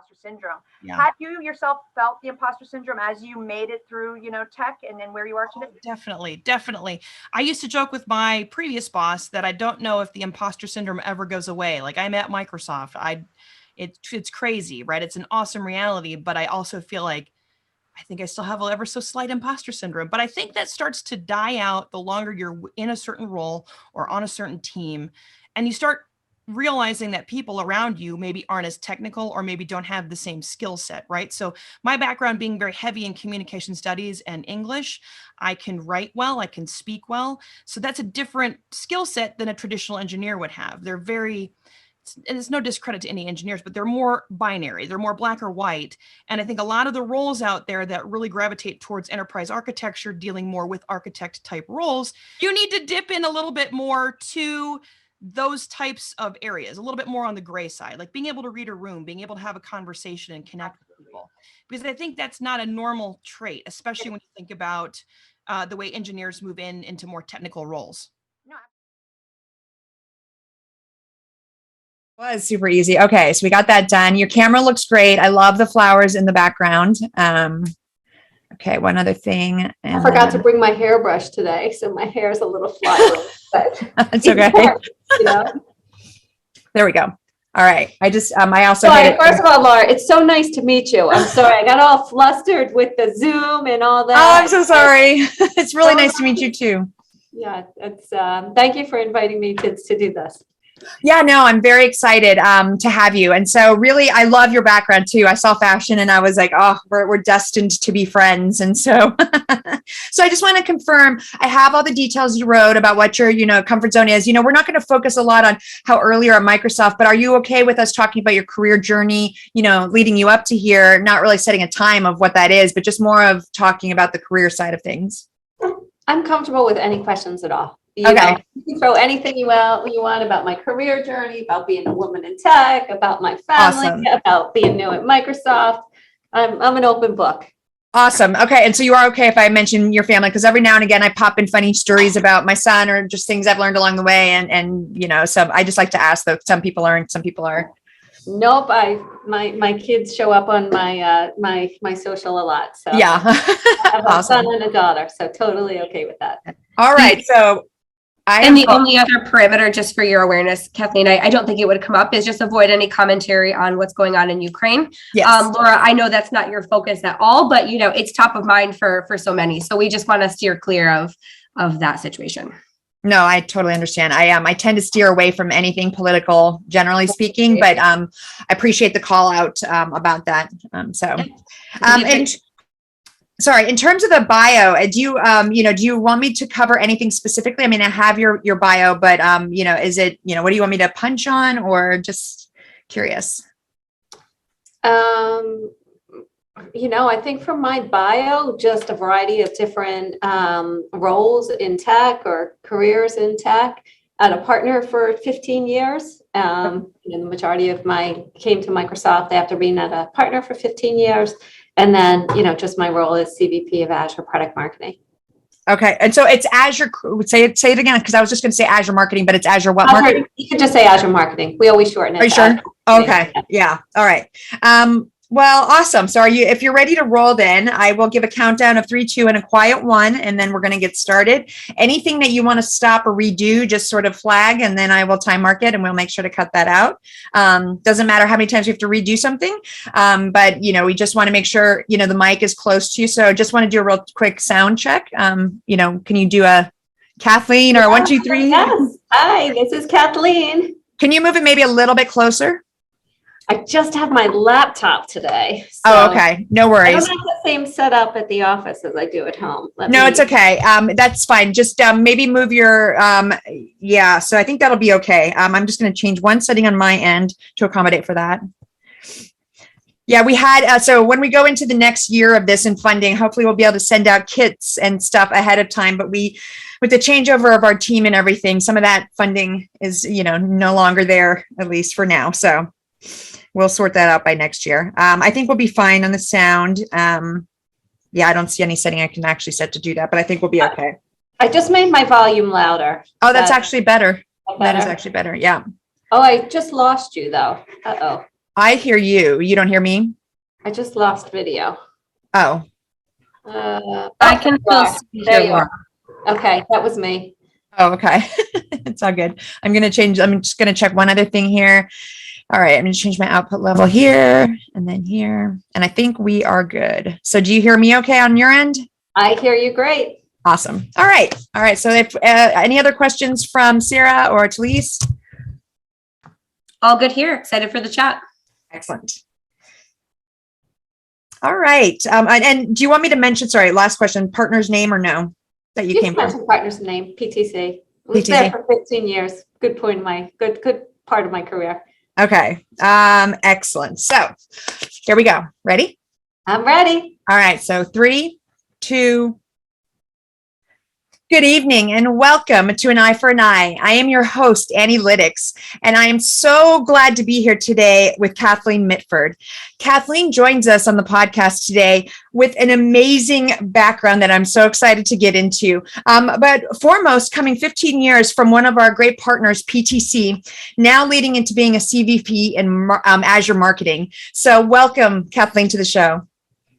imposter syndrome. Yeah. Have you yourself felt the imposter syndrome as you made it through, tech and then where you are today? Definitely. I used to joke with my previous boss that I don't know if the imposter syndrome ever goes away. Like, I'm at Microsoft. It's crazy, right? It's an awesome reality, but I also feel like I think I still have a ever so slight imposter syndrome, but I think that starts to die out the longer you're in a certain role or on a certain team, and you start realizing that people around you maybe aren't as technical or maybe don't have the same skill set, right? So my background being very heavy in communication studies and English, I can write well, I can speak well. So that's a different skill set than a traditional engineer would have. They're very, and it's no discredit to any engineers, but they're more binary. They're more black or white. And I think a lot of the roles out there that really gravitate towards enterprise architecture, dealing more with architect type roles, you need to dip in a little bit more to those types of areas, a little bit more on the gray side, like being able to read a room, being able to have a conversation and connect with people. Because I think that's not a normal trait, especially when you think about the way engineers move into more technical roles. No. Was super easy. Okay, so we got that done. Your camera looks great. I love the flowers in the background. Okay, one other thing. I forgot to bring my hairbrush today, so my hair is a little fly. That's okay. There we go. All right. I also first of all, Laura, it's so nice to meet you. I'm sorry, I got all flustered with the Zoom and all that. Oh, I'm so sorry. It's really nice to meet you too. Yeah, it's thank you for inviting me to do this. Yeah, no, I'm very excited to have you. And so really, I love your background too. I saw fashion and I was like, oh, we're destined to be friends. And so, so I just want to confirm, I have all the details you wrote about what your, comfort zone is. We're not going to focus a lot on how early you're at Microsoft, but are you okay with us talking about your career journey, leading you up to here, not really setting a time of what that is, but just more of talking about the career side of things? I'm comfortable with any questions at all. You can throw anything you want about my career journey, about being a woman in tech, about my family, about being new at Microsoft. I'm an open book. Awesome. Okay. And so you are okay if I mention your family, because every now and again I pop in funny stories about my son or just things I've learned along the way. And so I just like to ask, though, some people aren't, some people are. Nope. My kids show up on my my social a lot. So yeah. I have a son and a daughter, so totally okay with that. All right. So the only other parameter, just for your awareness, Kathleen, I don't think it would come up, is just avoid any commentary on what's going on in Ukraine. Yes. Laura, I know that's not your focus at all, but it's top of mind for so many. So we just want to steer clear of that situation. No, I totally understand. I tend to steer away from anything political, generally speaking, but I appreciate the call out about that. Sorry, in terms of the bio, do you want me to cover anything specifically? I mean, I have your bio, but is it, what do you want me to punch on, or just curious? I think from my bio, just a variety of different roles in tech or careers in tech. At a partner for 15 years. The majority of came to Microsoft after being at a partner for 15 years. And then, just my role as CVP of Azure Product Marketing. Okay. And so it's Azure, say it again, because I was just going to say Azure Marketing, but it's Azure what marketing? You could just say Azure Marketing. We always shorten it. Are you sure? Okay. Yeah. All right. Well, awesome. So if you're ready to roll, then I will give a countdown of 3, 2, and a quiet 1, and then we're going to get started. Anything that you want to stop or redo, just sort of flag, and then I will time mark it, and we'll make sure to cut that out. Doesn't matter how many times we have to redo something, but we just want to make sure the mic is close to you. So just want to do a real quick sound check. Can you do a Kathleen or 1, 2, 3? Yes. Hi, this is Kathleen. Can you move it maybe a little bit closer? I just have my laptop today. So oh, okay. No worries. I don't have the same setup at the office as I do at home. It's okay. That's fine. Just maybe move your, so I think that'll be okay. I'm just going to change one setting on my end to accommodate for that. Yeah, we had, so when we go into the next year of this and funding, hopefully we'll be able to send out kits and stuff ahead of time, but with the changeover of our team and everything, some of that funding is, no longer there, at least for now. So we'll sort that out by next year. I think we'll be fine on the sound. I don't see any setting I can actually set to do that, but I think we'll be okay. I just made my volume louder. Oh, that's actually better. That is actually better. Yeah. Oh, I just lost you though. Uh-oh. I hear you. You don't hear me? I just lost video. Oh, I can still see There you, you Laura. are. Okay, that was me. oh, okay. It's all good. I'm just going to check one other thing here. All right. I'm going to change my output level here and then here. And I think we are good. So do you hear me okay on your end? I hear you great. Awesome. All right. All right. So if any other questions from Sarah or Talise? All good here. Excited for the chat. Excellent. All right. And do you want me to mention, sorry, last question, partner's name or no? That you came from? mentioned partner's name, PTC. Was there for 15 years. Good part of my career. Okay. Excellent. So here we go. Ready? I'm ready. All right. So 3, 2. Good evening and welcome to An Eye for an Eye. I am your host, Annielytics, and I am so glad to be here today with Kathleen Mitford. Kathleen joins us on the podcast today with an amazing background that I'm so excited to get into. But foremost, coming 15 years from one of our great partners, PTC, now leading into being a CVP in Azure Marketing. So welcome, Kathleen, to the show.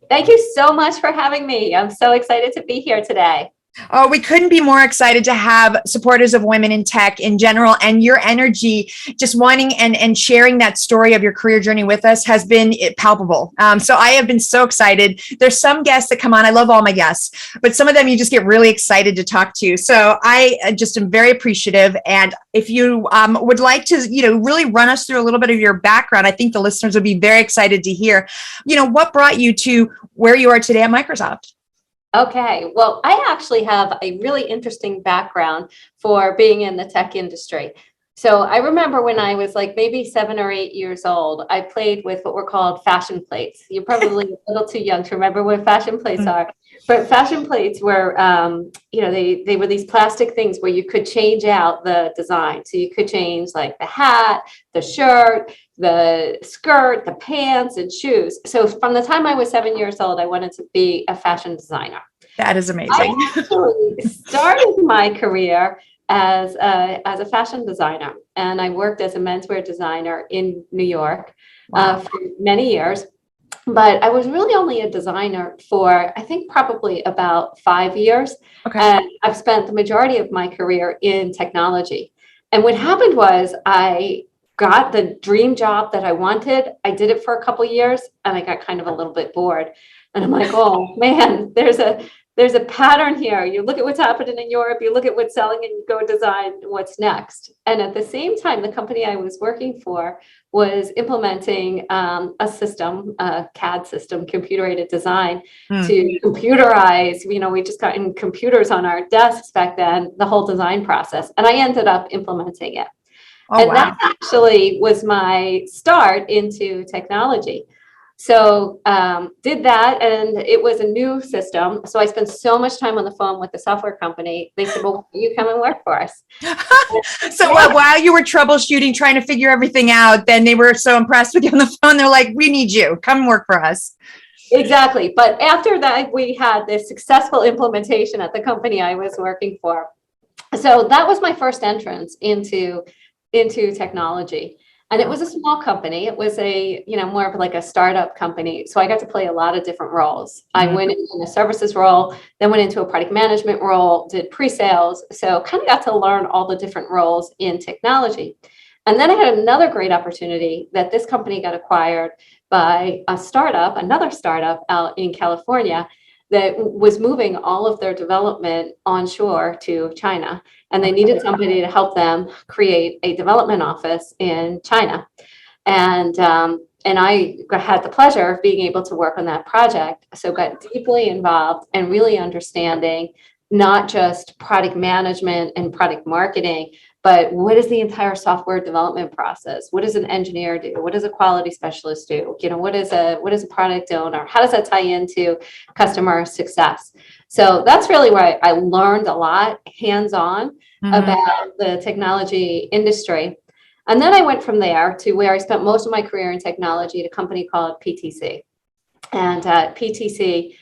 Thank you so much for having me. I'm so excited to be here today. Oh, we couldn't be more excited to have supporters of women in tech in general, and your energy, just wanting and sharing that story of your career journey with us has been palpable. So I have been so excited. There's some guests that come on. I love all my guests, but some of them you just get really excited to talk to. So I just am very appreciative. And if you would like to, really run us through a little bit of your background, I think the listeners would be very excited to hear, what brought you to where you are today at Microsoft. Okay, well, I actually have a really interesting background for being in the tech industry. So I remember when I was like maybe 7 or 8 years old, I played with what were called fashion plates. You're probably a little too young to remember what fashion plates are, but fashion plates were, they were these plastic things where you could change out the design. So you could change like the hat, the shirt, the skirt, the pants, and shoes. So from the time I was 7 years old, I wanted to be a fashion designer. That is amazing. I actually started my career as a fashion designer, and I worked as a menswear designer in New York for many years. But I was really only a designer for, I think, probably about 5 years. Okay. And I've spent the majority of my career in technology. And what happened was I got the dream job that I wanted. I did it for a couple of years and I got kind of a little bit bored. And I'm like, oh man, there's a pattern here. You look at what's happening in Europe, you look at what's selling, and you go design what's next. And at the same time, the company I was working for was implementing a system, a CAD system, computer-aided design, to computerize. We just got in computers on our desks back then, the whole design process. And I ended up implementing it. Oh, wow. That actually was my start into technology. So did that, and it was a new system. So I spent so much time on the phone with the software company. They said, well, you come and work for us. So while you were troubleshooting, trying to figure everything out, then they were so impressed with you on the phone. They're like, we need you. Come work for us. Exactly. But after that, we had this successful implementation at the company I was working for. So that was my first entrance into technology. And it was a small company. It was more of like a startup company. So I got to play a lot of different roles. I went in a services role, then went into a product management role, did pre-sales. So kind of got to learn all the different roles in technology. And then I had another great opportunity that this company got acquired by another startup out in California that was moving all of their development onshore to China. And they needed somebody to help them create a development office in China. And I had the pleasure of being able to work on that project. So got deeply involved and really understanding not just product management and product marketing, but what is the entire software development process? What does an engineer do? What does a quality specialist do? What is a product owner? How does that tie into customer success? So that's really where I learned a lot hands-on about the technology industry. And then I went from there to where I spent most of my career in technology at a company called PTC. And PTC,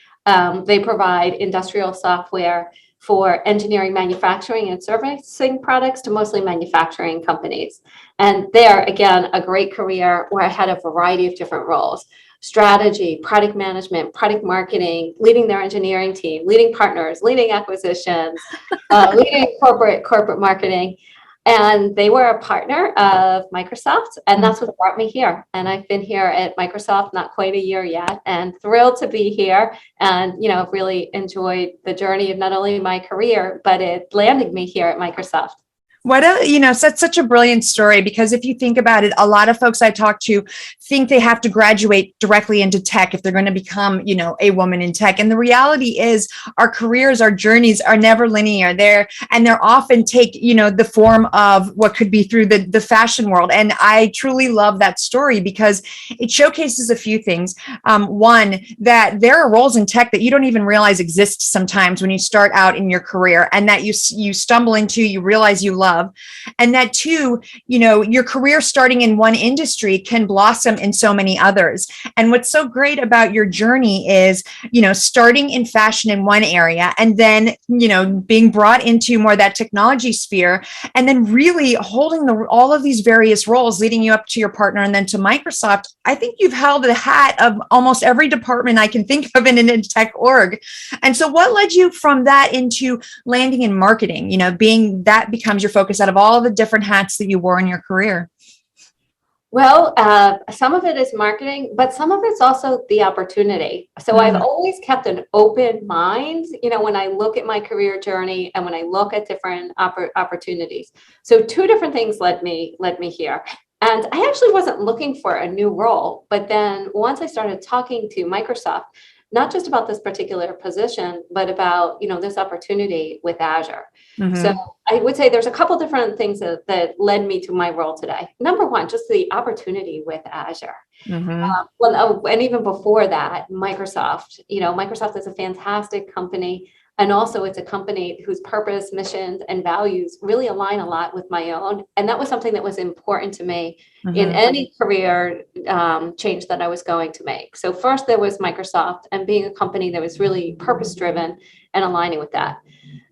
they provide industrial software for engineering, manufacturing, and servicing products to mostly manufacturing companies. And there, again, a great career where I had a variety of different roles: strategy, product management, product marketing, leading their engineering team, leading partners, leading acquisitions, leading corporate marketing. And they were a partner of Microsoft, and that's what brought me here. And I've been here at Microsoft not quite a year yet, and thrilled to be here. And, really enjoyed the journey of not only my career, but it landed me here at Microsoft. Such a brilliant story, because if you think about it, a lot of folks I talk to think they have to graduate directly into tech if they're going to become, a woman in tech. And the reality is our careers, our journeys are never linear. They're often take, the form of what could be through the fashion world. And I truly love that story because it showcases a few things. One, that there are roles in tech that you don't even realize exist sometimes when you start out in your career, and that you stumble into, you realize you love. And that too, your career starting in one industry can blossom in so many others. And what's so great about your journey is, starting in fashion in one area, and then, being brought into more that technology sphere, and then really holding all of these various roles leading you up to your partner and then to Microsoft. I think you've held the hat of almost every department I can think of in a tech org. And so what led you from that into landing in marketing, that becomes your focus out of all the different hats that you wore in your career? Well, some of it is marketing, but some of it's also the opportunity. So I've always kept an open mind, when I look at my career journey and when I look at different opportunities. So two different things led me here. And I actually wasn't looking for a new role, but then once I started talking to Microsoft, not just about this particular position, but about, this opportunity with Azure. So I would say there's a couple different things that led me to my role today. Number one, just the opportunity with Azure. And even before that, Microsoft, Microsoft is a fantastic company. And also it's a company whose purpose, missions, and values really align a lot with my own. And that was something that was important to me in any career change that I was going to make. So first there was Microsoft and being a company that was really purpose-driven and aligning with that.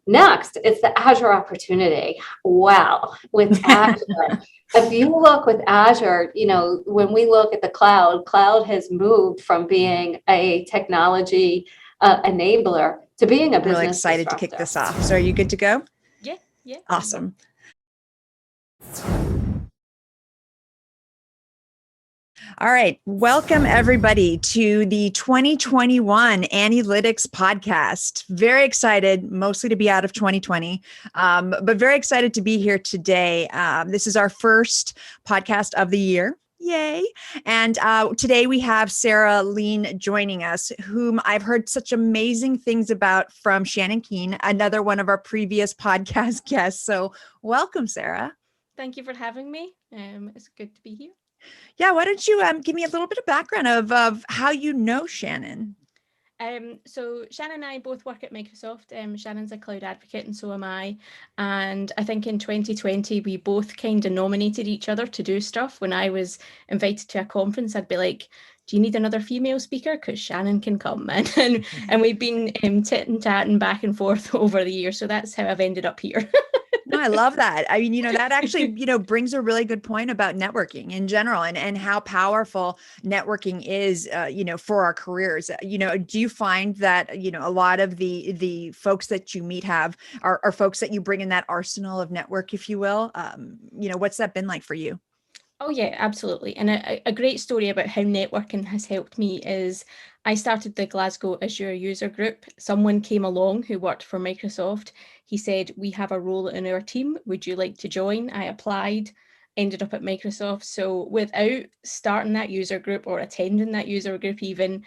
Next, it's the Azure opportunity. Wow, with Azure. If you look with Azure, when we look at the cloud has moved from being a technology enabler to being a business. Really excited disruptor. to kick this off. So are you good to go? Yeah. Awesome. All right. Welcome everybody to the 2021 Annielytics podcast. Very excited, mostly to be out of 2020, but very excited to be here today. This is our first podcast of the year. Yay. And today we have Sarah Lean joining us, whom I've heard such amazing things about from Shannon Keene, another one of our previous podcast guests. So welcome, Sarah. Thank you for having me. It's good to be here. Yeah, why don't you give me a little bit of background of how you know Shannon? So Shannon and I both work at Microsoft. Shannon's a cloud advocate and so am I. And I think in 2020, we both kind of nominated each other to do stuff. When I was invited to a conference, I'd be like, do you need another female speaker? Because Shannon can come. And we've been tit-tatting back and forth over the years. So that's how I've ended up here. No, I love that. I mean, that actually, brings a really good point about networking in general and how powerful networking is, for our careers. Do you find that, a lot of the folks that you meet are folks that you bring in that arsenal of network, if you will? What's that been like for you? Oh yeah, absolutely. And a great story about how networking has helped me is I started the Glasgow Azure user group. Someone came along who worked for Microsoft. He said, we have a role in our team. Would you like to join? I applied, ended up at Microsoft. So without starting that user group or attending that user group even,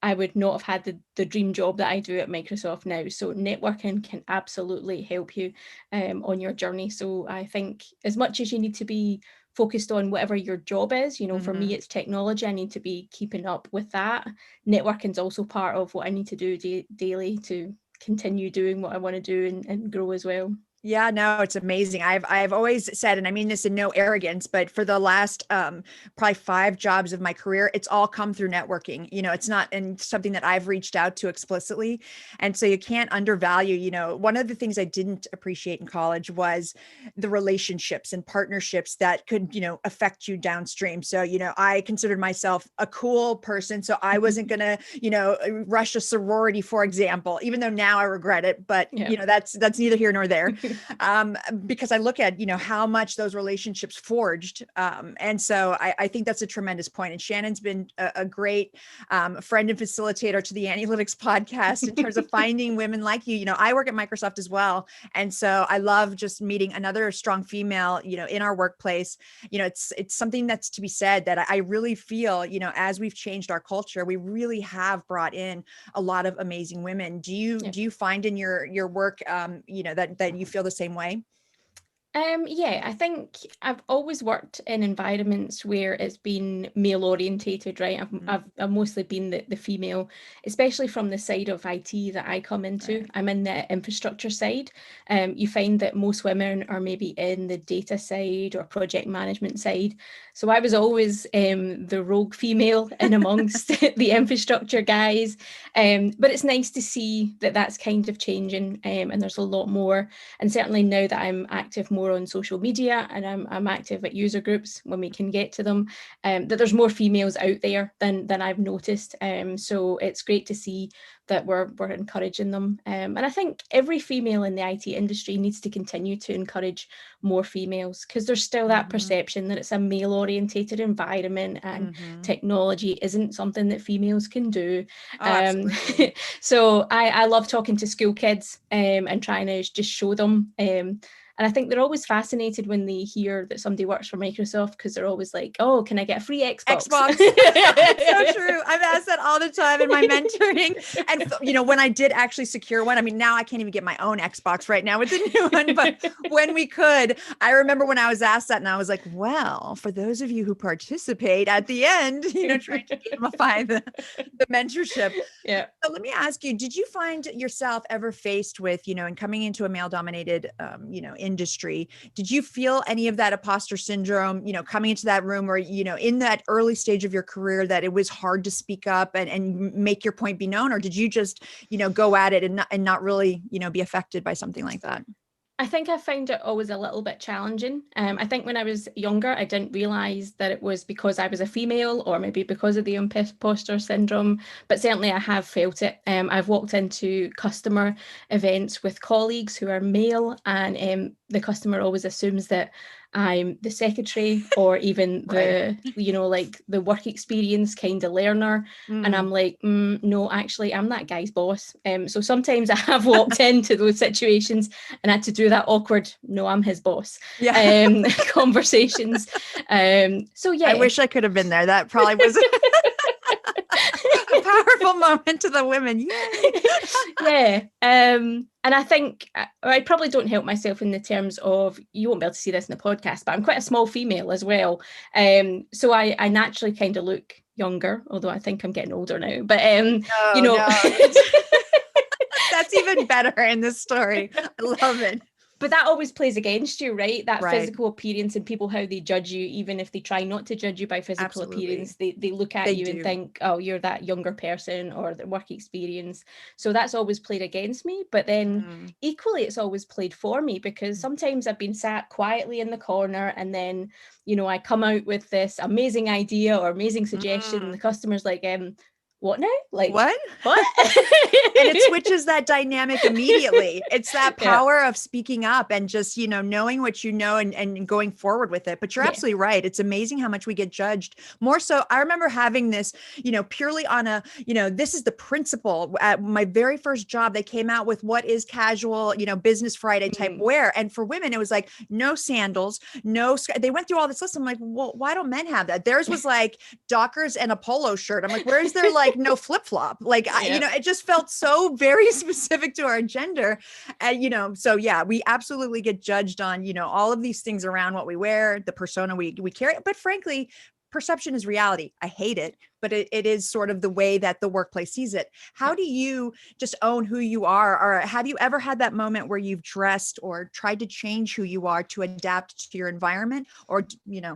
I would not have had the dream job that I do at Microsoft now. So networking can absolutely help you on your journey. So I think as much as you need to be focused on whatever your job is, for me, it's technology. I need to be keeping up with that. Networking is also part of what I need to do daily to continue doing what I want to do and grow as well. Yeah, no, it's amazing. I've always said, and I mean this in no arrogance, but for the last probably 5 jobs of my career, it's all come through networking. It's not and something that I've reached out to explicitly. And so you can't undervalue, one of the things I didn't appreciate in college was the relationships and partnerships that could, affect you downstream. So, I considered myself a cool person. So I wasn't gonna, rush a sorority, for example, even though now I regret it, but Yeah. that's neither here nor there. Because I look at, how much those relationships forged. And so I think that's a tremendous point. And Shannon's been a great friend and facilitator to the Annielytics podcast in terms of finding women like you. I work at Microsoft as well. And so I love just meeting another strong female, in our workplace. It's something that's to be said that I really feel, as we've changed our culture, we really have brought in a lot of amazing women. Do you find in your work, that you feel the same way? Yeah, I think I've always worked in environments where it's been male orientated, right? I've mostly been the female, especially from the side of IT that I come into. Right. I'm in the infrastructure side. You find that most women are maybe in the data side or project management side. So I was always the rogue female in amongst the infrastructure guys. But it's nice to see that that's kind of changing, and there's a lot more. And certainly now that I'm active more on social media and I'm active at user groups when we can get to them, that there's more females out there than I've noticed. So it's great to see that we're encouraging them. And I think every female in the IT industry needs to continue to encourage more females, because there's still that perception that it's a male orientated environment and technology isn't something that females can do. So I love talking to school kids and trying to just show them. And I think they're always fascinated when they hear that somebody works for Microsoft, because they're always like, oh, can I get a free Xbox? It's so true. I've asked that all the time in my mentoring. And, when I did actually secure one, I mean, now I can't even get my own Xbox right now with the new one, but when we could, I remember when I was asked that and I was like, well, for those of you who participate at the end, trying to gamify the mentorship. Yeah. So let me ask you, did you find yourself ever faced with, and coming into a male dominated, industry, did you feel any of that imposter syndrome, coming into that room or, in that early stage of your career, that it was hard to speak up and make your point be known? Or did you just, go at it and not really, be affected by something like that? I think I found it always a little bit challenging. I think when I was younger, I didn't realize that it was because I was a female or maybe because of the imposter syndrome, but certainly I have felt it. I've walked into customer events with colleagues who are male, and the customer always assumes that I'm the secretary or even the, like the work experience kind of learner. And I'm like, no, actually, I'm that guy's boss. So sometimes I have walked into those situations and had to do that awkward, no, I'm his boss, conversations. So yeah. I wish I could have been there. That probably was a powerful moment to the women. Yay. Yeah. And I think I probably don't help myself in the terms of, you won't be able to see this in the podcast, but I'm quite a small female as well. So I naturally kind of look younger, although I think I'm getting older now. But, No. That's even better in this story. I love it. But that always plays against you, right? That Right. physical appearance and people, how they judge you, even if they try not to judge you by physical appearance, they look at you and think, oh, you're that younger person or the work experience. So that's always played against me. But then equally, it's always played for me, because sometimes I've been sat quietly in the corner and then, I come out with this amazing idea or amazing suggestion. And the customer's like, what now? Like what? And it switches that dynamic immediately. It's that power of speaking up and just, knowing what you know and going forward with it. But you're absolutely right. It's amazing how much we get judged. More so, I remember having this, purely on a, this is the principle. At my very first job, they came out with what is casual, business Friday type wear. And for women, it was like, no sandals, they went through all this list. I'm like, well, why don't men have that? Theirs was like Dockers and a polo shirt. I'm like, where's their like no flip-flop? Like, it just felt so very specific to our gender. And, so yeah, we absolutely get judged on, all of these things around what we wear, the persona we carry. But frankly, perception is reality. I hate it, but it is sort of the way that the workplace sees it. How do you just own who you are? Or have you ever had that moment where you've dressed or tried to change who you are to adapt to your environment? Or,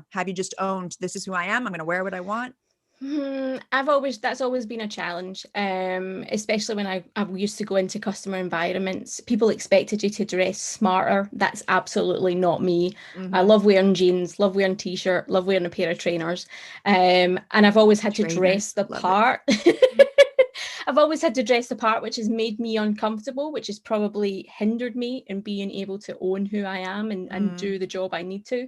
have you just owned, this is who I am, I'm going to wear what I want? That's always been a challenge, especially when I used to go into customer environments. People expected you to dress smarter. That's absolutely not me. I love wearing jeans, love wearing t-shirt, love wearing a pair of trainers. And I've always had to dress the part. I've always had to dress the part, which has made me uncomfortable, which has probably hindered me in being able to own who I am and do the job I need to.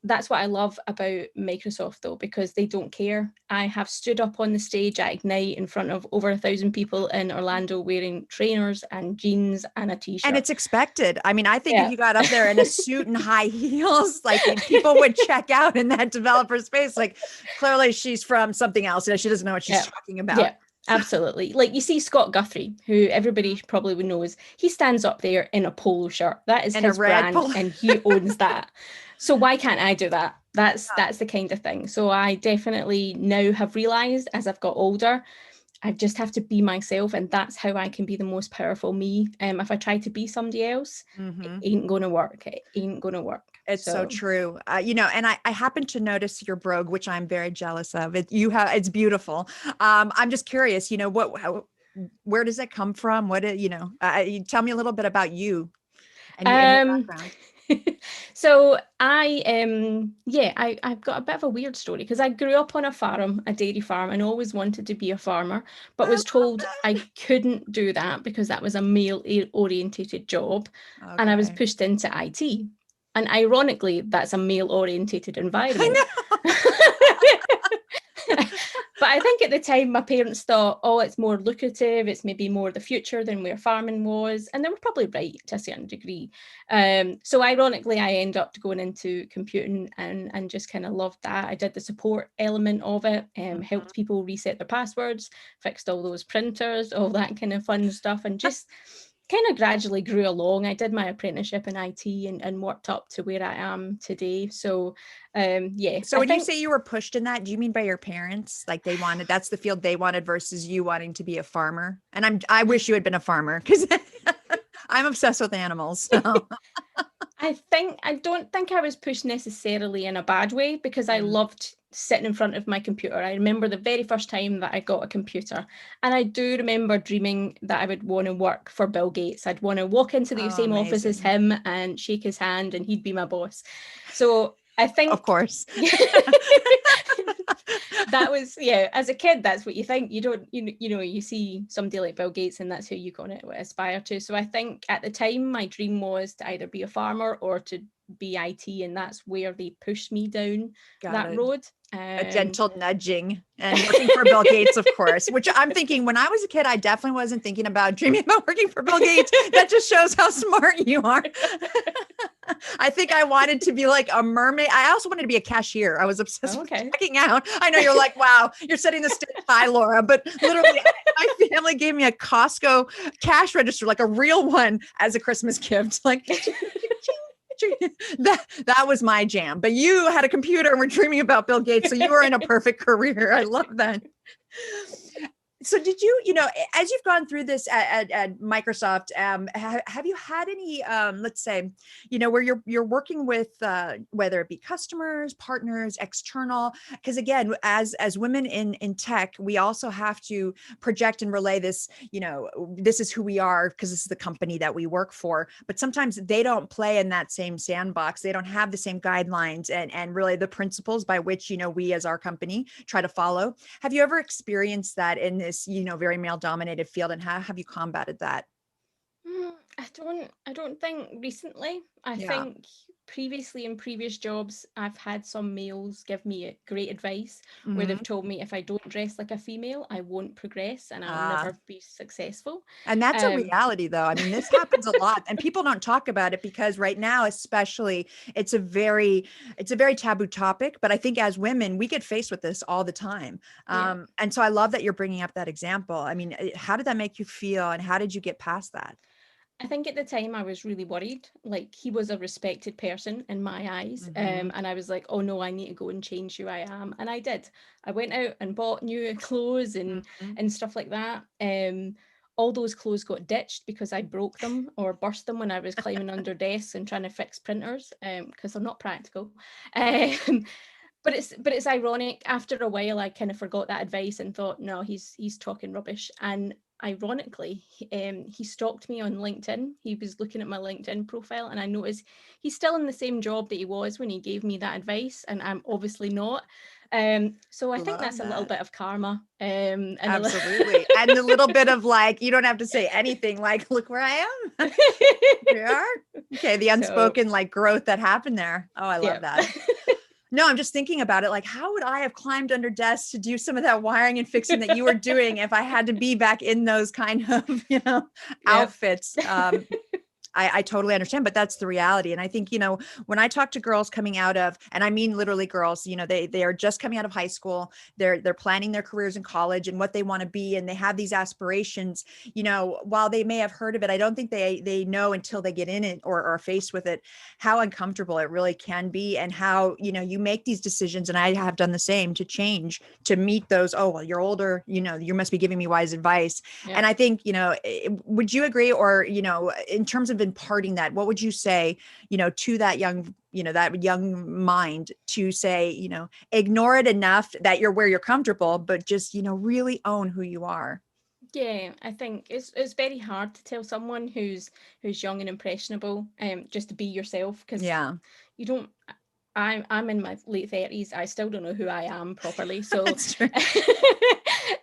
That's what I love about Microsoft, though, because they don't care. I have stood up on the stage at Ignite in front of over 1,000 people in Orlando wearing trainers and jeans and a t-shirt. And it's expected. I mean, I think if you got up there in a suit and high heels, like people would check out in that developer space. Like, clearly she's from something else. She doesn't know what she's talking about. Yeah. Absolutely. Like, you see Scott Guthrie, who everybody probably knows, he stands up there in a polo shirt. That is his brand and he owns that. So why can't I do that? That's the kind of thing. So I definitely now have realized as I've got older, I just have to be myself, and that's how I can be the most powerful me. If I try to be somebody else, it ain't going to work. It ain't going to work. It's so true. And I happen to notice your brogue, which I'm very jealous of. It's beautiful. I'm just curious, where does it come from? You tell me a little bit about you and your background. So I've got a bit of a weird story because I grew up on a dairy farm, and always wanted to be a farmer, but was told I couldn't do that because that was a male orientated job. Okay. And I was pushed into IT. And ironically, that's a male orientated environment. But I think at the time my parents thought, oh, it's more lucrative, it's maybe more the future than where farming was. And they were probably right to a certain degree. So ironically, I ended up going into computing and just kind of loved that. I did the support element of it, helped people reset their passwords, fixed all those printers, all that kind of fun stuff, and just kind of gradually grew along. I did my apprenticeship in IT and worked up to where I am today. So So when you say you were pushed in that, do you mean by your parents? Like that's the field they wanted versus you wanting to be a farmer? And I wish you had been a farmer because I'm obsessed with animals. So. I don't think I was pushed necessarily in a bad way, because I loved sitting in front of my computer. I remember the very first time that I got a computer, and I do remember dreaming that I would want to work for Bill Gates. I'd want to walk into the same office as him and shake his hand, and he'd be my boss. So I think, of course, that was, as a kid, that's what you think. You don't, you see somebody like Bill Gates and that's who you kind of aspire to. So I think at the time my dream was to either be a farmer or to be IT, and that's where they pushed me down that road. A gentle nudging and working for Bill Gates, of course, which I'm thinking when I was a kid, I definitely wasn't thinking about dreaming about working for Bill Gates. That just shows how smart you are. I think I wanted to be like a mermaid. I also wanted to be a cashier. I was obsessed with checking out. I know you're like, wow, you're setting the stage high, Laura, but literally my family gave me a Costco cash register, like a real one, as a Christmas gift. Like, that was my jam. But you had a computer and were dreaming about Bill Gates, so you were in a perfect career. I love that. So did you, as you've gone through this at Microsoft, have you had any, let's say, where you're working with, whether it be customers, partners, external, because again, as women in tech, we also have to project and relay this, this is who we are because this is the company that we work for. But sometimes they don't play in that same sandbox. They don't have the same guidelines and really the principles by which, we as our company try to follow. Have you ever experienced that in this, very male dominated field, and how have you combated that? I don't think recently. I think previously in previous jobs, I've had some males give me great advice where they've told me if I don't dress like a female, I won't progress and I'll never be successful. And that's a reality though. I mean, this happens a lot and people don't talk about it because right now, especially, it's a very taboo topic, but I think as women, we get faced with this all the time. And so I love that you're bringing up that example. I mean, how did that make you feel and how did you get past that? I think at the time I was really worried. Like, he was a respected person in my eyes. And I was like, oh no, I need to go and change who I am. And I did. I went out and bought new clothes and stuff like that. All those clothes got ditched because I broke them or burst them when I was climbing under desks and trying to fix printers, because they're not practical. But it's ironic. After a while, I kind of forgot that advice and thought, no, he's talking rubbish. And ironically, he stalked me on LinkedIn. He was looking at my LinkedIn profile, and I noticed he's still in the same job that he was when he gave me that advice, and I'm obviously not. So I think that's a little bit of karma. And Absolutely. And a little bit of like, you don't have to say anything, like, look where I am. Here you are. Okay. The unspoken like growth that happened there. Oh, I love that. No, I'm just thinking about it. Like, how would I have climbed under desks to do some of that wiring and fixing that you were doing if I had to be back in those kind of, outfits? I totally understand, but that's the reality. And I think, when I talk to girls coming out of, and I mean, literally girls, they are just coming out of high school, they're planning their careers in college and what they want to be. And they have these aspirations, while they may have heard of it, I don't think they know until they get in it or are faced with it, how uncomfortable it really can be. And how, you make these decisions. And I have done the same to change, to meet those, oh, well, you're older, you must be giving me wise advice. Yeah. And I think, would you agree, or, in terms of imparting that, what would you say, to that young mind, to say, ignore it enough that you're where you're comfortable, but just, really own who you are? Yeah, I think it's very hard to tell someone who's young and impressionable, just to be yourself, because you don't. I'm in my late 30s. I still don't know who I am properly. So that's true.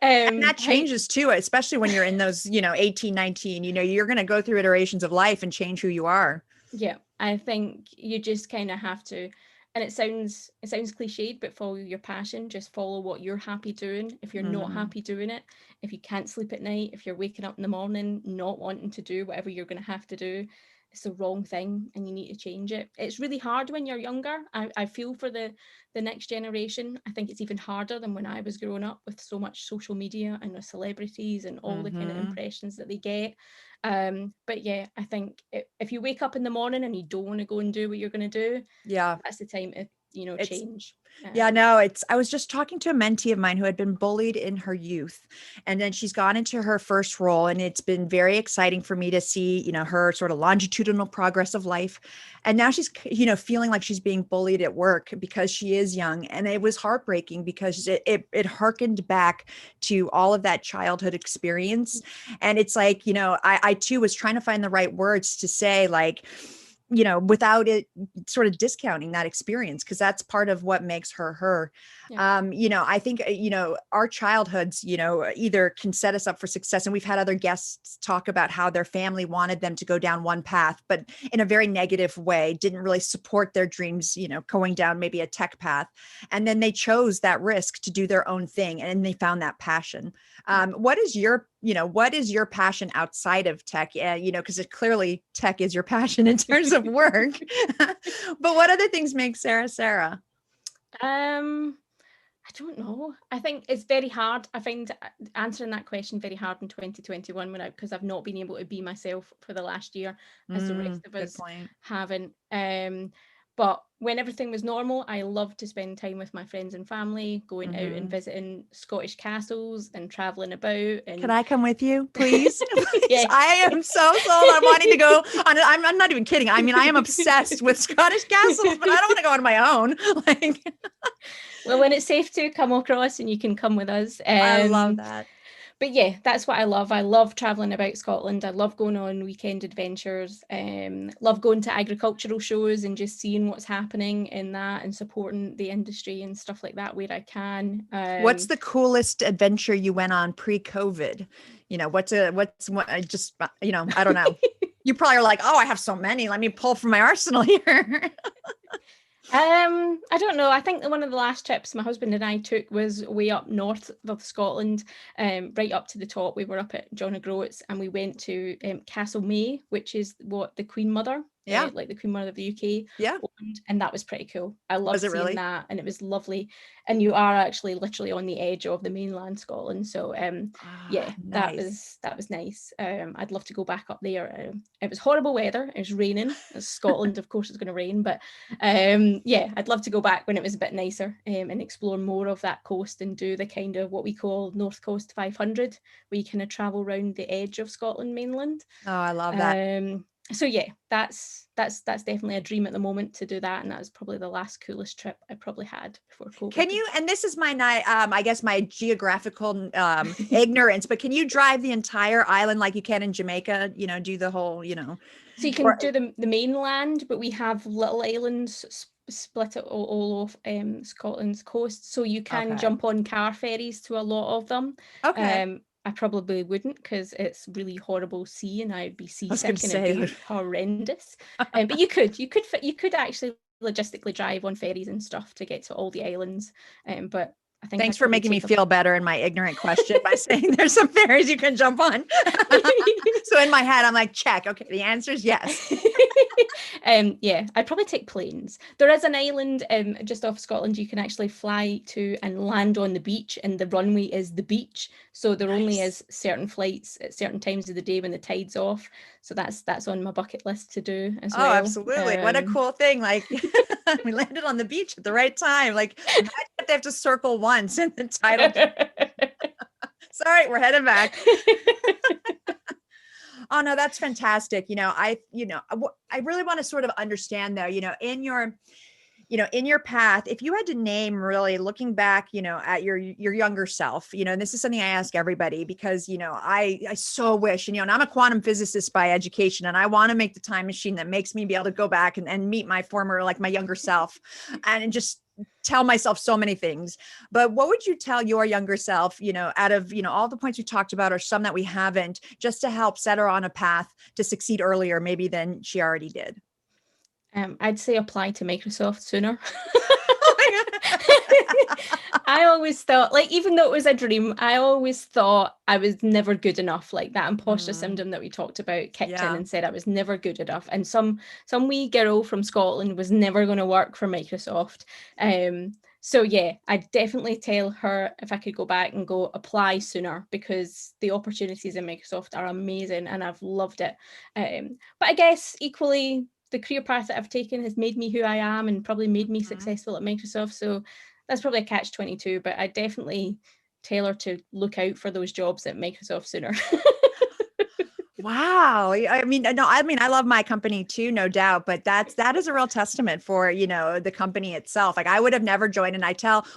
And that changes too, especially when you're in those, 18, 19, you're going to go through iterations of life and change who you are. Yeah, I think you just kind of have to, and it sounds cliched, but follow your passion. Just follow what you're happy doing. If you're not happy doing it, if you can't sleep at night, if you're waking up in the morning not wanting to do whatever you're going to have to do, it's the wrong thing and you need to change it. It's really hard when you're younger. I feel for the next generation. I think it's even harder than when I was growing up, with so much social media and the celebrities and all the kind of impressions that they get. But yeah, I think if you wake up in the morning and you don't want to go and do what you're going to do, that's the time to change. I was just talking to a mentee of mine who had been bullied in her youth, and then she's gone into her first role, and it's been very exciting for me to see, her sort of longitudinal progress of life. And now she's, feeling like she's being bullied at work because she is young. And it was heartbreaking because it harkened back to all of that childhood experience. And it's like, I too was trying to find the right words to say, like, without it sort of discounting that experience, because that's part of what makes her her. Yeah. I think, our childhoods, either can set us up for success. And we've had other guests talk about how their family wanted them to go down one path, but in a very negative way, didn't really support their dreams, going down maybe a tech path. And then they chose that risk to do their own thing. And they found that passion. What is your passion outside of tech? Because clearly tech is your passion in terms of work. But what other things make Sarah? I don't know. I think it's very hard. I find answering that question very hard in 2021 because I've not been able to be myself for the last year, as the rest of us haven't. But when everything was normal, I loved to spend time with my friends and family, going out and visiting Scottish castles and traveling about. And can I come with you, please? Yes. I am so sold on wanting to go on. I'm not even kidding. I mean, I am obsessed with Scottish castles, but I don't want to go on my own. Well, when it's safe to come across and you can come with us. I love that. But yeah, that's what I love. I love traveling about Scotland. I love going on weekend adventures. Love going to agricultural shows and just seeing what's happening in that and supporting the industry and stuff like that where I can. What's the coolest adventure you went on pre-COVID? I don't know. You probably are like, oh, I have so many. Let me pull from my arsenal here. I don't know. I think one of the last trips my husband and I took was way up north of Scotland, right up to the top. We were up at John O'Groats and we went to Castle May, which is what the Queen Mother Yeah. like the Queen Mother of the UK. Yeah. And that was pretty cool. I loved Was it seeing really? that, and it was lovely. And you are actually literally on the edge of the mainland Scotland, so yeah, Nice. that was nice. I'd love to go back up there. It was horrible weather. It was raining. It's Scotland, of course, it's going to rain, but yeah, I'd love to go back when it was a bit nicer, and explore more of that coast and do the kind of what we call North Coast 500, where you kind of travel around the edge of Scotland mainland. Oh, I love that. So yeah, that's definitely a dream at the moment to do that, and that was probably the last coolest trip I probably had before COVID. Can you, and this is my I guess my geographical ignorance, but can you drive the entire island like you can in Jamaica, do the whole, So you can do the mainland, but we have little islands split it all off Scotland's coast, so you can jump on car ferries to a lot of them. I probably wouldn't, because it's really horrible sea and I'd be seasick and it'd be horrendous. But you could actually logistically drive on ferries and stuff to get to all the islands. But I think thanks for making me feel better in my ignorant question by saying there's some ferries you can jump on. So in my head, I'm like, check. Okay, the answer is yes. Yeah, I'd probably take planes. There is an island just off Scotland you can actually fly to and land on the beach, and the runway is the beach. So there only is certain flights at certain times of the day when the tide's off. So that's on my bucket list to do as well. Oh, absolutely. What a cool thing. Like we landed on the beach at the right time. Like imagine if they have to circle once and the title. Sorry, we're heading back. Oh no, that's fantastic. I really want to sort of understand though, in your path, if you had to name really looking back, at your younger self, and this is something I ask everybody because, I so wish, and I'm a quantum physicist by education, and I want to make the time machine that makes me be able to go back and meet my former, like my younger self and just tell myself so many things. But what would you tell your younger self, out of, all the points we talked about or some that we haven't, just to help set her on a path to succeed earlier, maybe than she already did? I'd say apply to Microsoft sooner. I always thought, like, even though it was a dream, I always thought I was never good enough. Like that imposter syndrome that we talked about kicked in and said I was never good enough. And some wee girl from Scotland was never going to work for Microsoft. So yeah, I'd definitely tell her if I could go back and go apply sooner, because the opportunities in Microsoft are amazing and I've loved it. But I guess equally, the career path that I've taken has made me who I am and probably made me successful at Microsoft. So that's probably a catch-22, but I definitely tell her to look out for those jobs at Microsoft sooner. Wow. I love my company too, no doubt, but that is a real testament for, the company itself. Like I would have never joined. And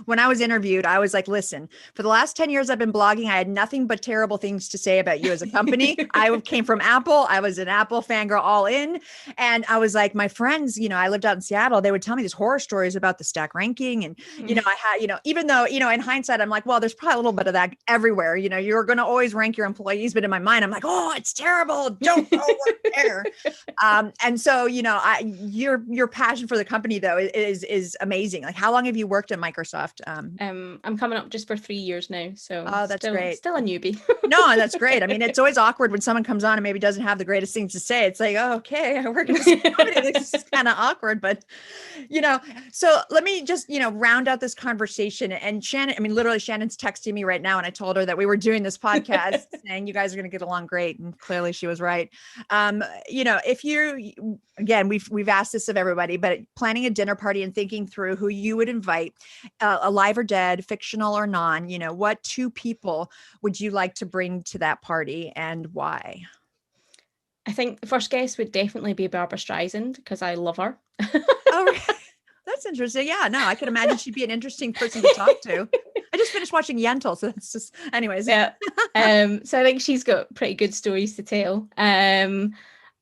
when I was interviewed, I was like, listen, for the last 10 years I've been blogging, I had nothing but terrible things to say about you as a company. I came from Apple. I was an Apple fangirl all in. And I was like, my friends, I lived out in Seattle, they would tell me these horror stories about the stack ranking. And, I had, even though, in hindsight, I'm like, well, there's probably a little bit of that everywhere. You're going to always rank your employees, but in my mind, I'm like, oh, it's terrible. Don't go work there. And so, your passion for the company though is amazing. Like how long have you worked at Microsoft? I'm coming up just for 3 years now. So that's great. Still a newbie. No, that's great. I mean, it's always awkward when someone comes on and maybe doesn't have the greatest things to say. It's like, oh, okay, I work in this company. This is kind of awkward, but so let me just, round out this conversation. And Shannon, literally Shannon's texting me right now. And I told her that we were doing this podcast saying you guys are going to get along great. And clearly she was right. If you, again, we've asked this of everybody, but planning a dinner party and thinking through who you would invite, alive or dead, fictional or non, what two people would you like to bring to that party and why? I think the first guest would definitely be Barbara Streisand, because I love her. Oh, that's interesting. Yeah, no, I can imagine she'd be an interesting person to talk to. I just finished watching Yentl, so that's just, anyways. Yeah. So I think she's got pretty good stories to tell. And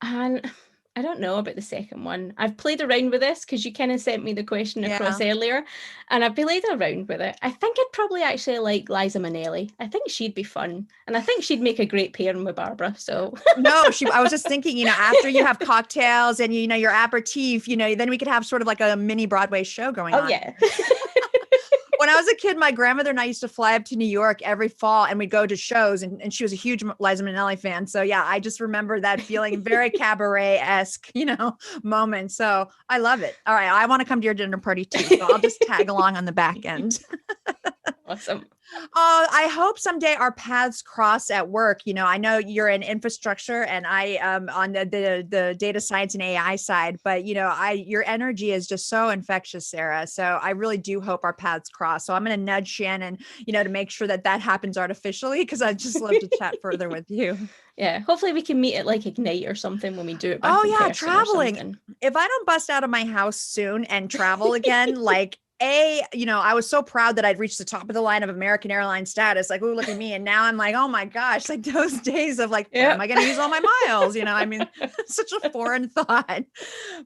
I don't know about the second one. I've played around with this because you kind of sent me the question across earlier, and I've played around with it. I think I'd probably actually like Liza Minnelli. I think she'd be fun, and I think she'd make a great pairing with Barbara. So no, I was just thinking, after you have cocktails and your aperitif, then we could have sort of like a mini Broadway show going on. Oh yeah. When I was a kid, my grandmother and I used to fly up to New York every fall and we'd go to shows and she was a huge Liza Minnelli fan. So yeah, I just remember that feeling very cabaret-esque, moment. So I love it. All right. I want to come to your dinner party too. So I'll just tag along on the back end. Awesome. I hope someday our paths cross at work. I know you're in infrastructure and I on the data science and AI side, but your energy is just so infectious, Sarah. So I really do hope our paths cross. So I'm going to nudge Shannon, to make sure that happens artificially, because I'd just love to chat further with you. Yeah, hopefully we can meet at like Ignite or something when we do it back Oh in yeah, person or traveling. something. If I don't bust out of my house soon and travel again, I was so proud that I'd reached the top of the line of American Airlines status. Like, oh, look at me. And now I'm like, oh my gosh, like those days of like, where am I going to use all my miles? I mean, such a foreign thought.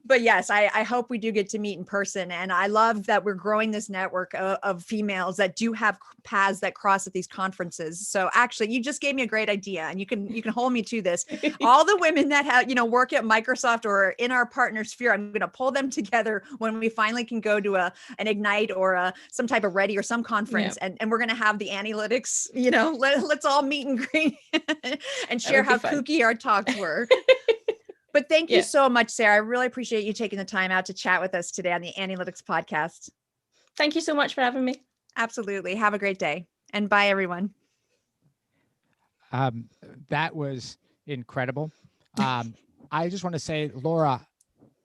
But yes, I hope we do get to meet in person. And I love that we're growing this network of females that do have paths that cross at these conferences. So actually, you just gave me a great idea, and you can hold me to this. All the women that have, work at Microsoft or in our partner sphere, I'm going to pull them together when we finally can go to an Ignite or some type of Ready or some conference, and we're going to have the Annielytics, let's all meet and greet and share how kooky our talks were. But thank you so much, Sarah. I really appreciate you taking the time out to chat with us today on the Annielytics podcast. Thank you so much for having me. Absolutely. Have a great day, and bye everyone. That was incredible. I just want to say, Laura,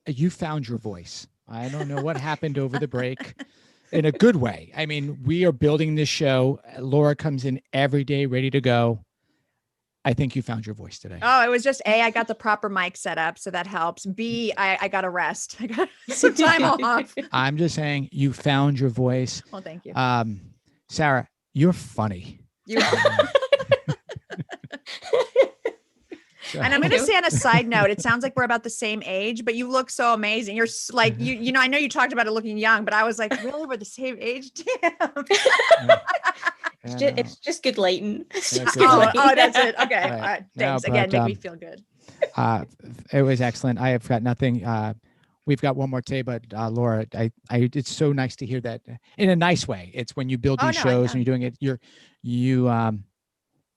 you found your voice. I don't know what happened over the break, in a good way. I mean, we are building this show. Laura comes in every day ready to go. I think you found your voice today. Oh, it was just A, I got the proper mic set up, so that helps. B, I got a rest. I got some time off. I'm just saying you found your voice. Well, thank you. Sarah, you're funny. You are. And I'm going to say on a side note, it sounds like we're about the same age, but you look so amazing. You're like, I know you talked about it looking young, but I was like, really, we're the same age? Damn. It's just good lighting. That's it. Okay. All right. Thanks. Again, make me feel good. It was excellent. I have got nothing. We've got one more today, but Laura, it's so nice to hear that in a nice way. It's when you build these shows and you're doing it,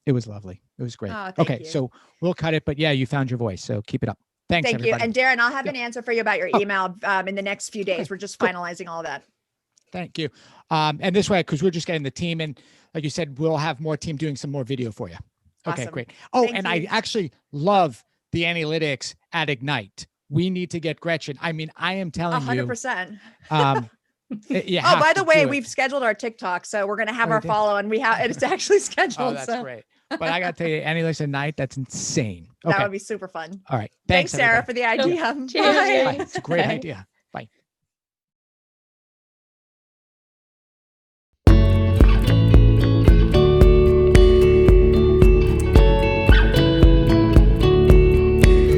it was lovely. It was great. Oh, okay. So we'll cut it, but yeah, you found your voice. So keep it up. Thanks. Thank everybody. you. And Darren, I'll have an answer for you about your email in the next few days. We're just finalizing all of that. Thank you. And this way, because we're just getting the team, and like you said, we'll have more team doing some more video for you. Okay, Awesome. great. Oh, Thank I you. actually love the Annielytics at Ignite. We need to get Gretchen. I mean, I am telling 100%. you. Oh, by the way, we've scheduled our TikTok, so we're going to have our follow, and it's actually scheduled. Oh, that's great. But I got to tell you, Annielytics at Night, that's insane. Okay. That would be super fun. All right. Thanks, Sarah, everybody. for the idea. Cheers. Bye. It's a great idea.